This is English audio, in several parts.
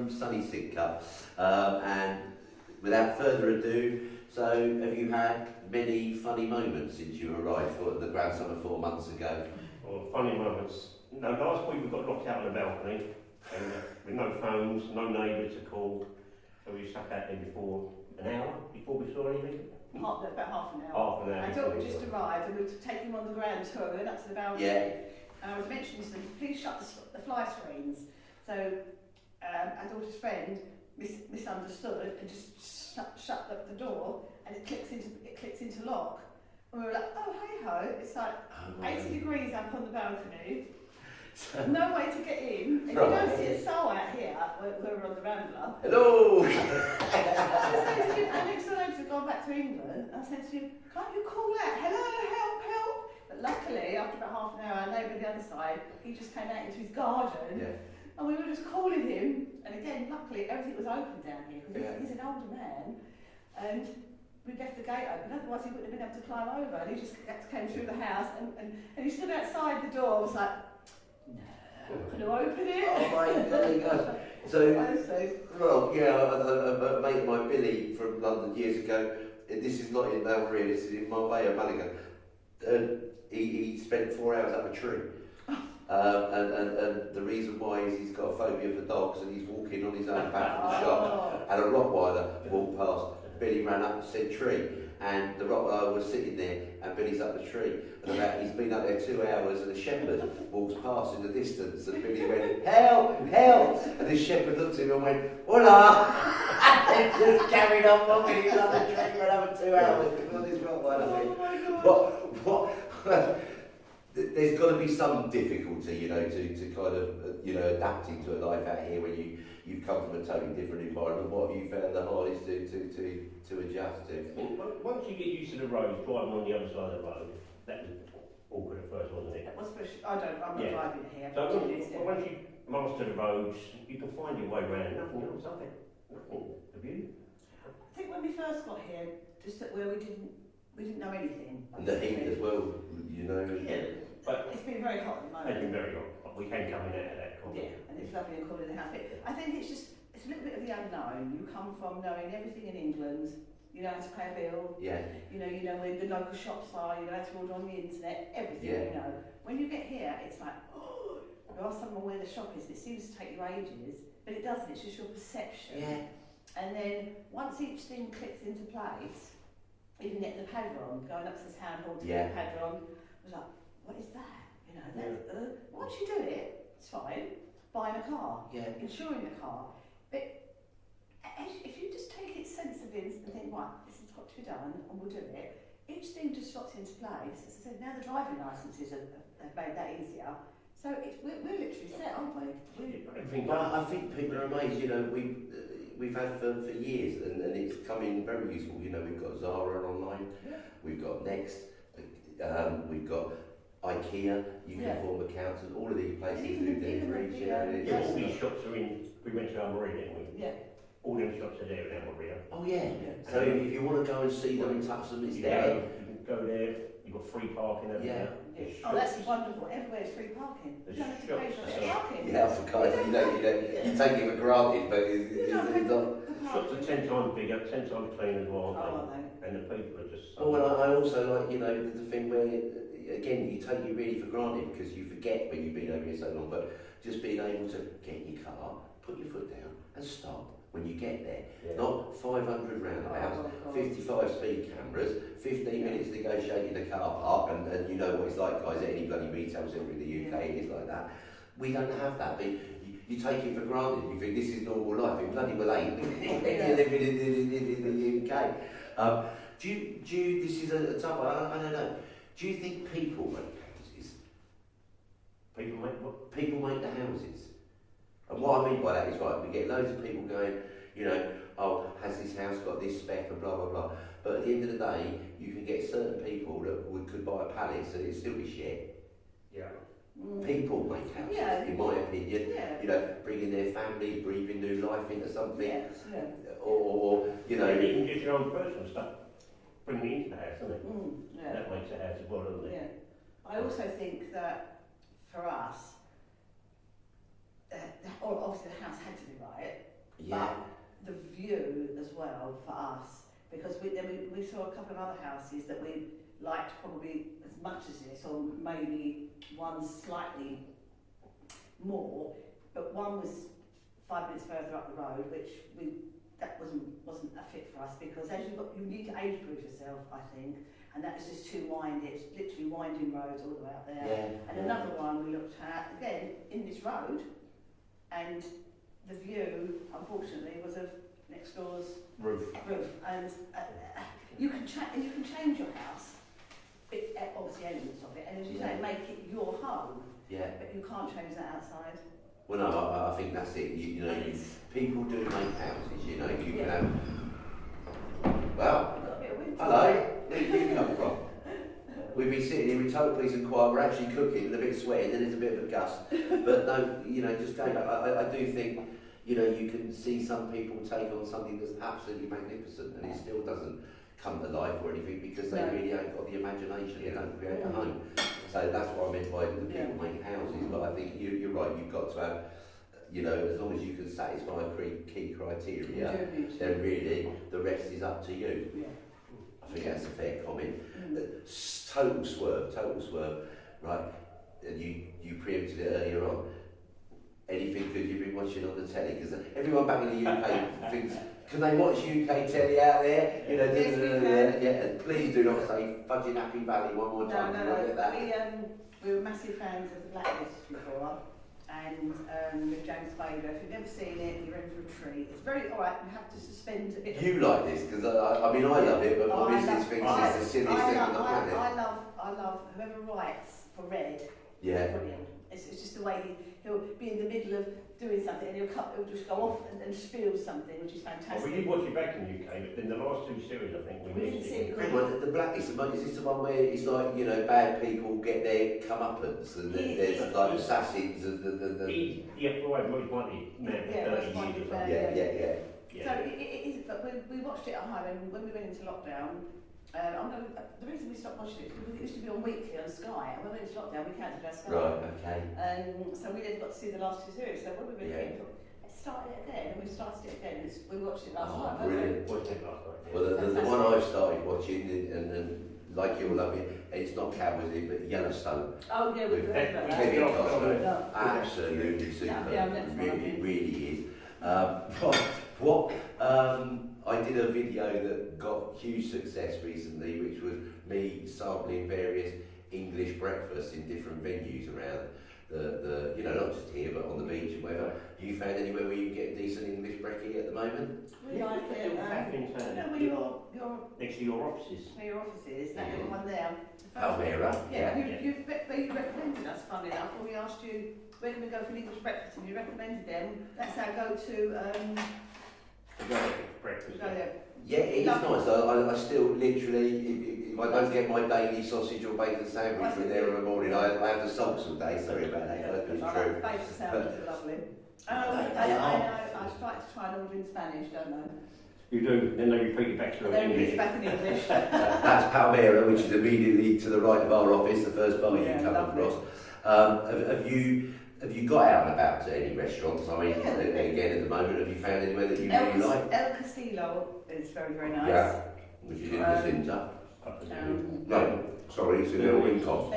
from Sunny Sidcup, and without further ado, so have you had many funny moments since you arrived for the Grand Summer 4 months ago? Well, funny moments. No, last week we got locked out on the balcony, and with no phones, no neighbours to call, so we sat out there before an hour before we saw anything. About half an hour. Half an hour. I thought we just arrived and we were taking him on the grand tour. We went up to the balcony. Yeah. And I was mentioning to them, please shut the fly screens. So our daughter's friend misunderstood and just shut the door, and it clicks into lock. And we were like, oh hey ho! It's like 80 degrees up on the balcony. No way to get in. And you don't see a soul out here where we're on the Rambler. Hello! I was saying to him, Alex and I have gone back to England, and I said to him, can't you call out, hello, help, help? But luckily, after about half an hour, our neighbour on the other side, he just came out into his garden, and we were just calling him, and again, luckily, everything was open down here, because he's an older man, and we left the gate open, otherwise he wouldn't have been able to climb over, and he just came through the house, and he stood outside the door, was like, no, can you open it? Oh my God. So, well, yeah, a mate of mine, Billy, from London years ago, this is not in Almeria, this is in Marbella, Malaga, he spent 4 hours up a tree. And the reason why is he's got a phobia for dogs, and he's walking on his own back from the shop, and a Rottweiler walked past. Billy ran up said tree, and the Rottweiler was sitting there, and Billy's up the tree, and he's been up there 2 hours, and a shepherd walks past in the distance, and Billy went, help, help, and this shepherd looked at him and went, hola, and just carried on walking, he's up the tree for another 2 hours because of this Rottweiler. What? There's got to be some difficulty, you know, to kind of, adapting to a life out here when you've come from a totally different environment. What have you found the hardest to adjust to? Once you get used to the road, driving on the other side of the road, that was awkward at first, wasn't it? I'm not driving here. So once you master the roads, you can find your way around. Nothing else, nothing. Have you? I think when we first got here, just where we didn't know anything. And the heat as well, you know. Yeah. But it's been very hot at the moment. It's been very hot. We came coming out of that corner. Yeah, and it's lovely and cool in the house. I think it's a little bit of the unknown. You come from knowing everything in England. You know how to pay a bill. Yeah. You know where the local shops are. You know how to order on the internet. Everything you know. When you get here, it's like, oh, you ask someone where the shop is. It seems to take you ages, but it doesn't. It's just your perception. Yeah. And then once each thing clicks into place, even getting the padron, going up to the town hall to get the padron, I was like, what is that? You know, once you do it, it's fine. Buying a car, insuring the car. But if you just take it sensibly and think, right, this has got to be done and we'll do it, each thing just slots into place. As I said, now the driving licences have made that easier. So we're literally set, aren't we? I think people are amazed, you know, we've had for years and it's coming very useful. You know, we've got Zara online, we've got Next, we've got IKEA, you can form accounts, and all of these places do deliveries, you know. All these shops are in, we went to Almeria, didn't we? Yeah. All them shops are there in Almeria. Oh yeah. So if you want to go and see them and touch them, it's there. You can go there, you've got free parking over there. Oh, that's wonderful. Everywhere's free parking. You don't have to pay for parking. Yeah, I forgot. You take it for granted, but it's not. Shops are 10 times bigger, 10 times cleaner as well, aren't they? And the people are just... Oh, and I also like, you know, the thing where, again, you take it really for granted because you forget when you've been over here so long, but just being able to get in your car, put your foot down and stop when you get there. Not 500 roundabouts, 55 speed cameras, 15 minutes negotiating the car park, and you know what it's like, guys, at any bloody retail centre in the UK, it is like that. We don't have that. You take it for granted, you think this is normal life, it bloody well ain't. You're living in the UK. Do you, this is a tough one, I don't know. Do you think people make houses? People make what? People make the houses. And what I mean by that is, right, we get loads of people going, you know, oh, has this house got this spec and blah, blah, blah. But at the end of the day, you can get certain people that could buy a palace and it'd still be shit. Yeah. People make houses, in my opinion, you know, bringing their family, breathing new life into something. Or, you know... Even just your own personal stuff, bring it into the house, doesn't it? That makes the house as well, doesn't it? I also think that, for us, obviously the house had to be right, Yeah. But the view as well for us, because we saw a couple of other houses that we liked probably as much as this, or maybe one slightly more, but one was 5 minutes further up the road, which that wasn't a fit for us, because as you need to age proof yourself, I think, and that was just too windy. It's literally winding roads all the way up there. Yeah. And another one we looked at again in this road, and the view, unfortunately, was of next door's Roof. and you can change your house, obviously elements of it, and as you say, make it your home. Yeah. But you can't change that outside. Well, no, I think that's it. You know, people do make houses. You know, you can have. Well, We've got a bit of wind hello. today. Where did you come from? We've been sitting here with total peace and quiet. We're actually cooking and a bit sweaty, and then there's a bit of a gust. But no, you know, just going back, I do think, you know, you can see some people take on something that's absolutely magnificent, and it still doesn't come to life or anything because they really ain't got the imagination. They don't create a home. So that's what I meant by the people make houses. But I think you're right. You've got to have, you know, as long as you can satisfy key criteria, then really the rest is up to you. Yeah. I think that's a fair comment. Total swerve, right? And you preempted it earlier on. Anything good you've been watching on the telly? Because everyone back in the UK thinks, can they watch UK telly out there? You know, Yes, we can. yeah. And please do not say fudging Happy Valley one more time. No. Get that? We were massive fans of the Blacklist before, and with James Spader. If you've never seen it, you're in for a treat. It's very alright. You have to suspend a bit. You like this because I mean I love it, but my missus thinks it's the silliest thing on the planet. I love whoever writes for Red. Yeah. It's brilliant. It's just the way he'll be in the middle of doing something and he'll just go off and spill something, which is fantastic. Well, we did watch it back in the UK, but in the last two series, I think we didn't missed see it. it. Hang on, the Blacklist, is this the one where it's like, you know, bad people get their comeuppance and there's like assassins and the... Yeah, right, most likely now for 30 years or something. Yeah. So it is, but we watched it at home, and when we went into lockdown, the reason we stopped watching it is because it used to be on weekly on Sky, and when we went into lockdown we cancelled our Sky. Right, okay. So we never got to see the last two series, so when we went in, let's start it again, and we started it again. We watched it last night. Brilliant. Watched it last night. Well, the one I've started watching, and like you'll love it, it's not Cowboys, but Yellowstone. Oh yeah, we've heard about that. Kevin Yeah. Costner, absolutely super. It really is. I did a video that got huge success recently, which was me sampling various English breakfasts in different venues around the you know, not just here but on the beach and wherever. You found anywhere where you can get decent English brekkie at the moment? We like it. Where your next to your offices. Where your office is, that little one there. Almeria. Yeah, you recommended us, funny enough, when we asked you where can we go for an English breakfast, and you recommended them. That's our go-to. Breakfast. Go there. Yeah, it is nice. I still literally, if I don't get my daily sausage or bacon sandwich from there in the morning, I have the sulks all day. Sorry about that, guys, but it's true. Bacon sandwiches are lovely. I started to try and order in Spanish, don't I? You do, then they repeat it back to Then English. repeat it back in English. That's Palmera, which is immediately to the right of our office, the first bar you come across. Have you got out and about to any restaurants? I mean, again, at the moment, have you found anywhere that you really like? El Castillo is very, very nice. Yeah, which is in the centre. No, sorry, it's in El Rincon.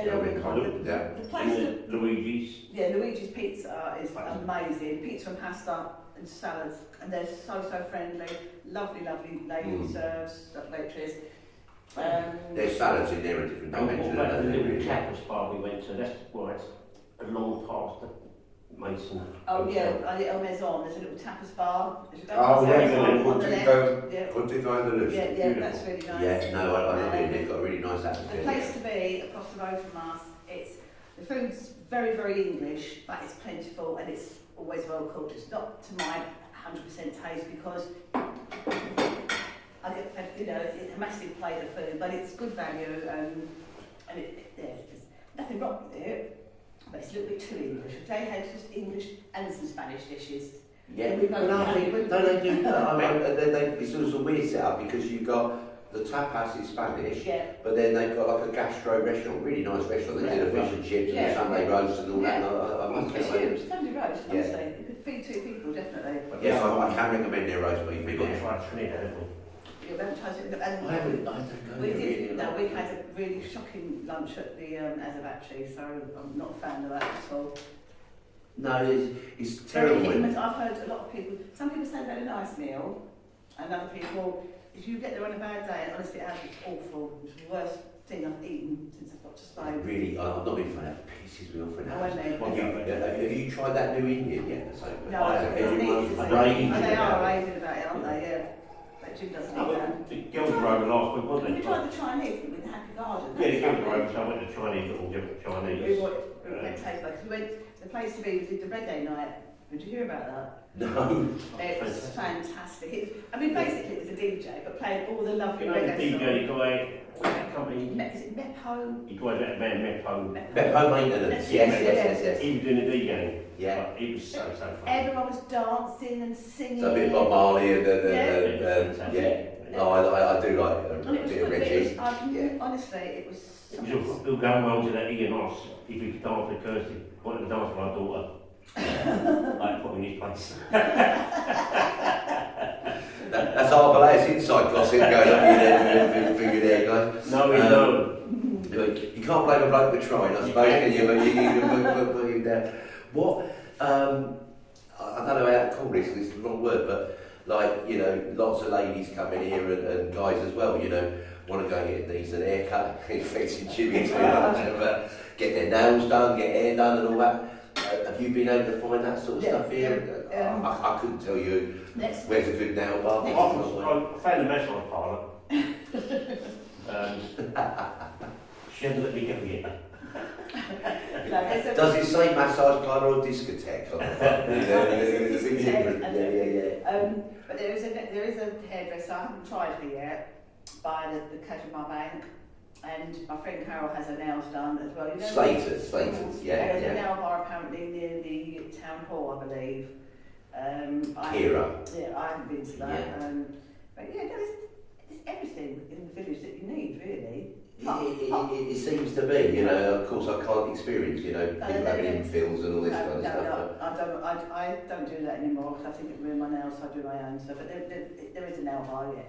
Yeah. The place Luigi's. Yeah, Luigi's Pizza is amazing. Pizza and pasta and salads, and they're so friendly. Lovely lady who serves, waitress. There's salads in there at different dimensions. The little tapas bar we went to, that's along past the Mason. Oh yeah, El Maison, there's a little tapas bar. Oh yeah, Beautiful. Yeah, that's really nice. Yeah, no, I love it. They've got a really nice atmosphere. The place to be across the road from us. The food's very English, but it's plentiful and it's always well cooked. It's not to my 100% taste because I get fed, it's a massive plate of food, but it's good value and there's nothing wrong with it. But it's a little bit too English. If they had just English and some Spanish dishes, yeah, we both they do. I mean, it's a weird setup because you've got the tapas is Spanish, Yeah. but then they've got like a gastro restaurant, really nice restaurant. They do the fish and chips and the Sunday roast and all that. And I must It's say, huge, Sunday roast, honestly. You could feed 2 people, definitely. yes, I can recommend their roast beef. We've got to try Trinidad, haven't we? Yeah, we haven't tried it. I don't go We there did. really. No, we had a really shocking lunch at the Azabachi, so I'm not a fan of that at all. No, it's Very terrible. hit and miss. I've heard a lot of people. Some people say they had a nice meal, and other people, if you get there on a bad day, honestly, it was awful. It was the worst thing I've eaten since I've got to Spain. Really, I'm not being funny. That pisses me off for I now. won't know. Have you tried that new Indian yet? No, I don't need Everyone's to. raving They are about it. raving about it, aren't they? Yeah. But Jim doesn't No, eat that. the girls were over last week, wasn't Have they? you tried the Chinese with the Happy Garden? Yeah, the That's girls were over, lovely. so I went to Chinese, little Chinese. We went to taste because we went. The place to be was the reggae night. Did you hear about that? No. It was fantastic. I mean, basically, it was a DJ, but playing all the lovely You know, the reggae DJ songs. guy, what's that company? Is it Mepo? He drives that van, Mepo. Home maintenance. Yes. He was doing the DJing. Yeah. But it was so fun. Everyone was dancing and singing. So a bit of Bob Marley and Yeah. yeah. No, I do like And it a was bit of good. Reggie. Honestly, it was. We'll go around to that Ian Ross if we could dance with Kirsty. Wanted to dance with our daughter. Like put in his place. That's Arboleas inside gossip going on for you there, guys. No, we don't. You can't blame a bloke for trying, I suppose, can you? But you can put him down. What? I don't know how to call this. This is the wrong word, but like lots of ladies come in here and guys as well. Want to go and get a decent haircut, affecting Jimmy too much, but get their nails done, get hair done, and all that. Have you been able to find that sort of stuff here? I couldn't tell you where's a good nail bar. I found a massage parlour. She hasn't let me go yet. Does it say massage parlour or discotheque? It's a discotheque, I Yeah. But there is a hairdresser. I haven't tried her yet. By the cash of my bank, and my friend Carol has her nails done as well. Slaters, yeah. There's a nail bar apparently near the town hall, I believe. Kira. I haven't been to that. Yeah. But yeah, there's everything in the village that you need, really. It seems to be, of course I can't experience, people having infills and all this kind of stuff. I don't do that anymore because I think it ruined my nails, so I do my own. So, but there is a nail bar, yeah.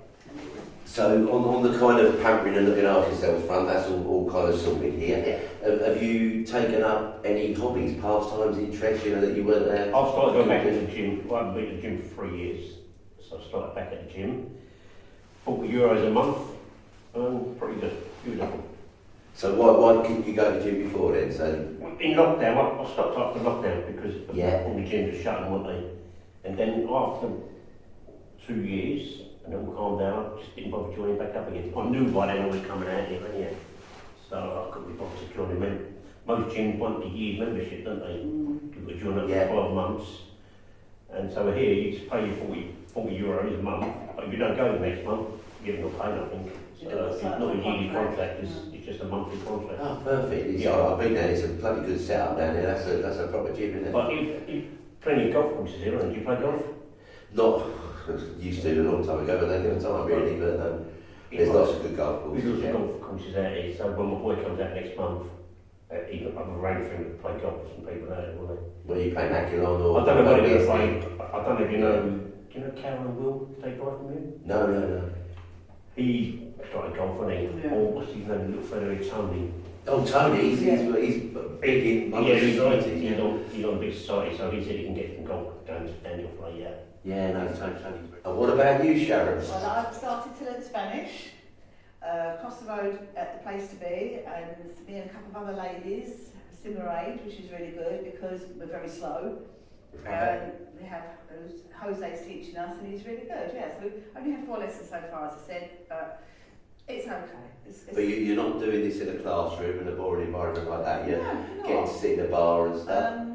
So on the kind of pampering and looking after yourself front, that's all kind of sorted here. Yeah. Have you taken up any hobbies, pastimes, interests, that you weren't there? I've started going back to the gym. Well, I haven't been to the gym for 3 years, so I started back at the gym. €40 a month, pretty good, beautiful. So why couldn't you go to the gym before then? So in lockdown, I stopped after lockdown because Yeah. all the gyms were shut, weren't they? And then after 2 years, and it all calmed down, I just didn't bother joining back up again. I knew by then I was coming out here, yeah. So I couldn't be bothered to join them. Most gyms want a year's membership, don't they? You've got to join up Yeah. for 12 months. And so here, you just pay your €40 a month, but if you don't go the next month, you're not paying nothing. So it's not a yearly contract, it's just a monthly contract. Oh, perfect. I've been there. It's a bloody good setup down there. That's a proper gym, isn't it? But you've plenty of golf courses here, and do you play golf? Not used to a long time ago, but I don't have time really. But there's lots of good golf There's courses. lots of golf courses out here, so when my boy comes out next month, I've arranged for him to play golf with some people out there, will they? What are you playing, Aculon or? I don't know what they're going to play. I don't know if you know. Do you know Karen and Will? Take drive from him? No. He started golf, wasn't he? Yeah. Or what's his name? Little fella, Tony. Oh, Tony, he's big in Yeah, society. he's on a big society, so he said he can get some golf going to Daniel play, yeah. Yeah, no, Tony's. And what about you, Sharon? Well, I've started to learn Spanish. Across the road at the place to be, and me and a couple of other ladies, similar age, which is really good because we're very slow. We have Jose's teaching us, and he's really good. Yeah, so we only had 4 lessons so far, as I said, but it's okay. But you're not doing this in a classroom in a boring environment like that. You're No, getting to sit in a bar and stuff.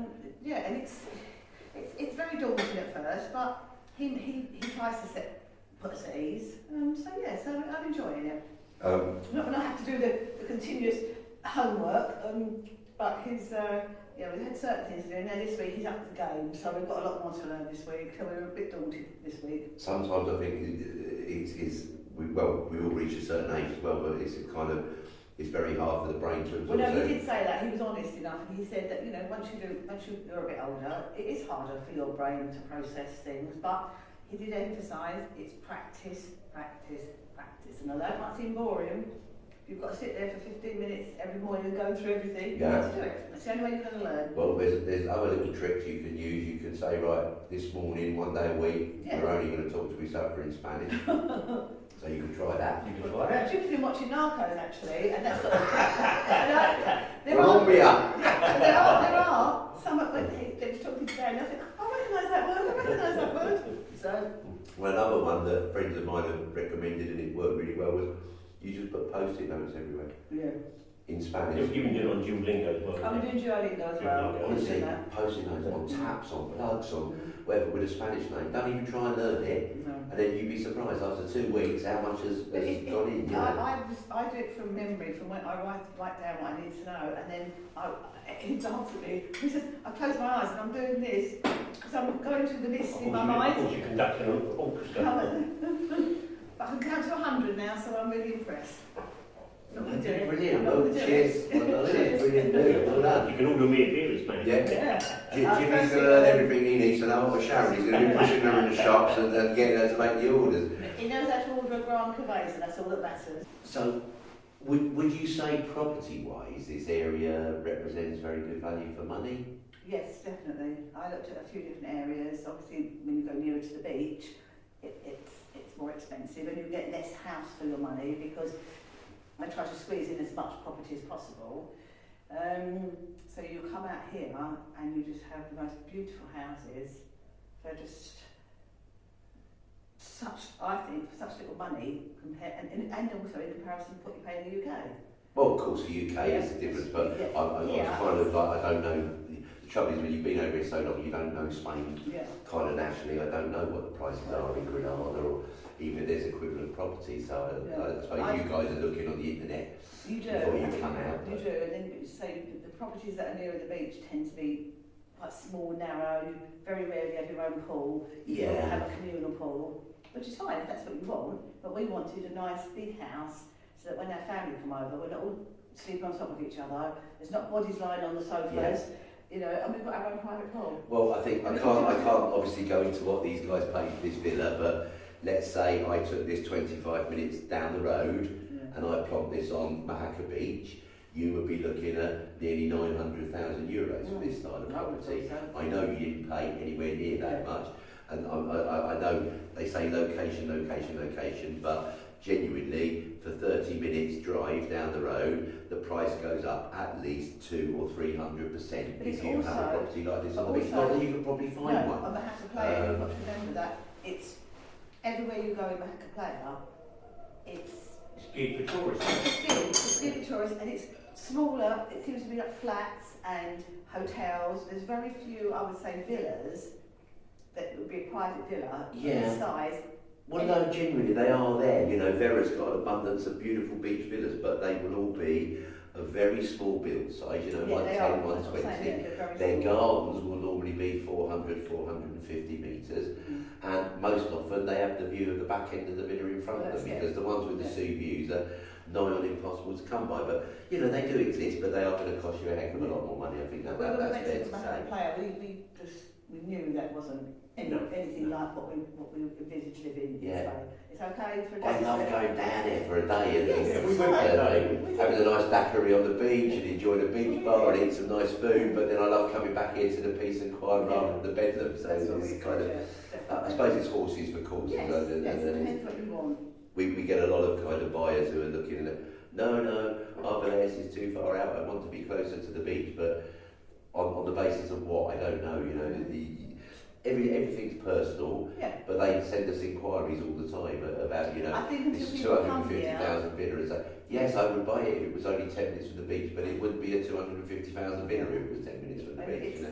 Yeah, and it's very daunting at first, but he tries to put us at ease. So I'm enjoying it. Not have to do the continuous homework, but he's we had certain things to do. Now this week he's up to the game, so we've got a lot more to learn this week. So we were a bit daunted this week. Sometimes I think it's we all reach a certain age as well, but it's very hard for the brain to absorb. Well, no, he did say that. He was honest enough, and he said that, you know, once you're a bit older, it is harder for your brain to process things, but he did emphasise it's practice, practice, practice. And although it might seem boring, you've got to sit there for 15 minutes every morning and go through everything. You have to do it. That's the only way you're going to learn. Well, there's other little tricks you can use. You can say, right, this morning, 1 day a week, we're only going to talk to each other in Spanish. So you can try that. You can try that. Jim's been watching Narcos actually, and that's got. there are some of when they was talking today, and I think, I recognise that word. So. Well, another one that friends of mine have recommended and it worked really well was you just put post-it notes everywhere. Yeah. In Spanish. You've given it on Duolingo as well. I'm doing Duolingo as well. Honestly, post-it notes on taps, on plugs, on whatever with a Spanish name. Don't even try and learn it, and then you'd be surprised after 2 weeks how much has gone in. You know? I do it from memory, from when I write down what I need to know, and then he laughs at me. He says, I close my eyes and I'm doing this because I'm going through the list in my mind. Of course, you're conducting an orchestra. But I can count to 100 now, so I'm really impressed. Brilliant. Well, cheers. Brilliant. Well done. You can order me a beer in Spanish. Yeah. Jimmy's going to learn everything he needs to know what Sharon is going to be pushing her in the shops and getting her to make the orders. He knows how to order a Grand Cuvée, so that's all that matters. So, would you say property-wise, this area represents very good value for money? Yes, definitely. I looked at a few different areas. Obviously, when you go nearer to the beach, it's more expensive, and you get less house for your money because I try to squeeze in as much property as possible. So you come out here and you just have the most beautiful houses for just I think, for such little money, and also in comparison to what you pay in the UK. Well, of course, the UK is the difference, but I was kind of like, I don't know. The trouble is when you've been over here so long, you don't know Spain kind of nationally. I don't know what the prices are in Granada or even if there's equivalent property. So I suppose you guys are looking on the internet before you come out. You do, and then you say the properties that are nearer the beach tend to be quite small, narrow. You very rarely have your own pool. You don't have a communal pool, which is fine if that's what you want. But we wanted a nice big house so that when our family come over, we're not all sleeping on top of each other. There's not bodies lying on the sofas. Yeah. You know, and we've got our own private pool. Well, I think I can't obviously go into what these guys paid for this villa, but let's say I took this 25 minutes down the road and I plonked this on Mahaka Beach, you would be looking at nearly 900,000 euros for this style of property. I know you didn't pay anywhere near that much, and I know they say location, but genuinely, for 30 minutes drive down the road, the price goes up at least 200 or 300% if you have a property like this on the beach. Not that you can probably find one. On the Mahaka Playa, you've got to remember that it's everywhere you go in Mahaka Playa, it's geared for tourists. It's geared for tourists, and it's smaller. It seems to be like flats and hotels. There's very few, I would say, villas that would be a private villa of this size. Well, no, genuinely, they are there. You know, Vera's got an abundance of beautiful beach villas, but they will all be a very small build size, you know, 110, 120. Their gardens will normally be 400, 450 metres, and most often they have the view of the back end of the villa in front of them, because the ones with the sea views are nigh on impossible to come by. But, you know, they do exist, but they are going to cost you a heck of a lot more money. I think that's fair to say. We knew that wasn't anything like what we envisaged living in Spain. It's okay for a day. I love going down there for a day and having a nice daiquiri on the beach and enjoying a beach bar and eating some nice food, but then I love coming back here to the peace and quiet rather than the bedlam. So it's kind of, I suppose it's horses for courses. Yes, it depends what you want. We get a lot of kind of buyers who are looking at, no, Arboleas is too far out, I want to be closer to the beach, but on the basis of what, I don't know, you know, everything's personal, but they send us inquiries all the time about, you know, this 250,000 villa. It's like, yes, I would buy it if it was only 10 minutes from the beach, but it wouldn't be a 250,000 villa if it was 10 minutes from the beach. You know?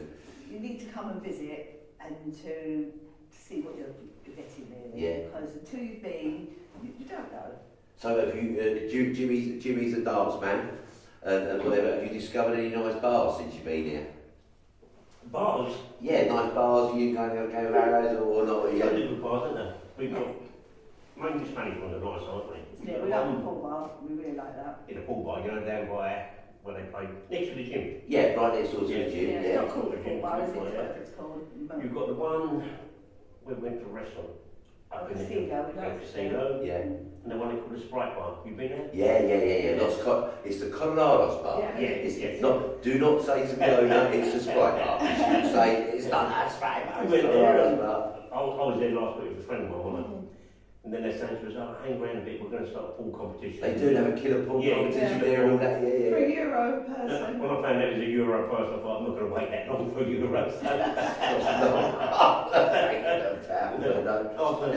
You need to come and visit and to see what you're getting really, because until you've been, you don't know. So have you, Jimmy's a darts man, and whatever, have you discovered any nice bars since you've been here? Bars? Yeah, nice bars. You going to go arrows or not? We've got little bars, haven't we? We've got Mainly the Spanish ones are nice, aren't they? Yeah, we like the pool bar. We really like that. In a pool bar, you know, down by where they play next to the gym. Yeah, right next door to the Yeah, gym. Yeah, Yeah. it's not called a pool bar, is it? Whatever it's called. You've got the one where we went to restaurant. Up in the Casino, we like casino. Yeah. And the one they call the Sprite bar. You been there? Yeah. It's the Colorados bar. Yeah, It's yes. not. Do not say to Corona. It's the Sprite bar. You say it's not that Sprite bar. It's We the went there. Colorados bar. I was there last week with a friend of mine, wasn't I? And then they're saying to us, oh, hang around a bit, we're going to start a pool competition. They do have a killer pool Yeah, competition yeah. there and all that. €3 Yeah. per When person. I found out it was a euro first, I thought, I'm not going to wait that long for a euro. So,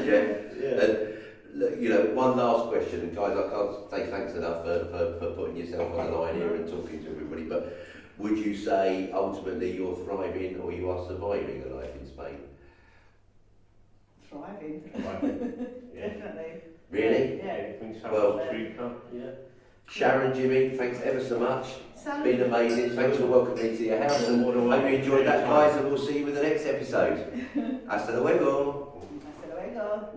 Yeah. And look, you know, one last question, and guys, I can't say thanks enough for putting yourself on the line here and talking to everybody. But would you say ultimately you're thriving or you are surviving a life in Spain? Thriving. yeah. Definitely. Yeah, Really? Yeah. everything's so Well- tree cut, yeah. Sharon, Jimmy, thanks ever so much. Sally. Been amazing. Thanks for welcoming me to your house, and hope you enjoyed that, guys. And we'll see you with the next episode. Hasta luego. Hasta luego.